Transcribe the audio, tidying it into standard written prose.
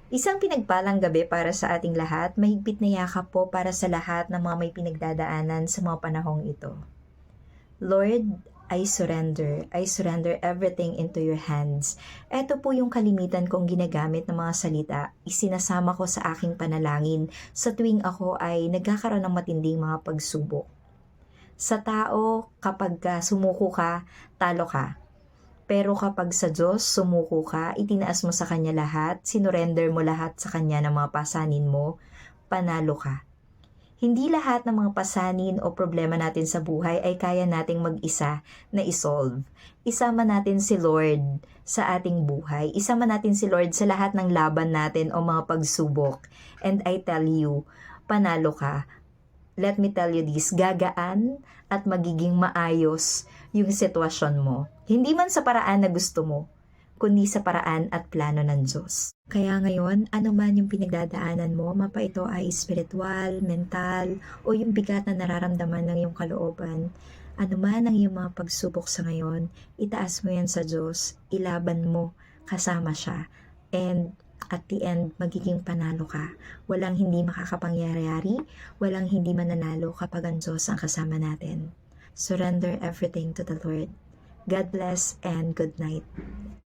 Isang pinagpalang gabi para sa ating lahat, mahigpit na yakap po para sa lahat ng mga may pinagdadaanan sa mga panahong ito. Lord, I surrender everything into your hands. Ito po yung kalimitan kong ginagamit ng mga salita, isinasama ko sa aking panalangin sa tuwing ako ay nagkakaroon ng matinding mga pagsubok. Sa tao, kapag sumuko ka, talo ka. Pero kapag sa Diyos sumuko ka, itinaas mo sa Kanya lahat, sinurrender mo lahat sa Kanya ng mga pasanin mo, panalo ka. Hindi lahat ng mga pasanin o problema natin sa buhay ay kaya nating mag-isa na isolve. Isama natin si Lord sa ating buhay. Isama natin si Lord sa lahat ng laban natin o mga pagsubok. And I tell you, panalo ka. Let me tell you this, gagaan at magiging maayos yung sitwasyon mo. Hindi man sa paraan na gusto mo, kundi sa paraan at plano ng Diyos. Kaya ngayon, ano man yung pinagdadaanan mo, mapa ito ay spiritual, mental, o yung bigat na nararamdaman ng iyong kalooban, ano man ang iyong mga pagsubok sa ngayon, itaas mo yan sa Diyos, ilaban mo, kasama siya, and at the end, magiging panalo ka. Walang hindi makakapangyayari, walang hindi mananalo kapag ang Diyos ang kasama natin. Surrender everything to the Lord. God bless and good night.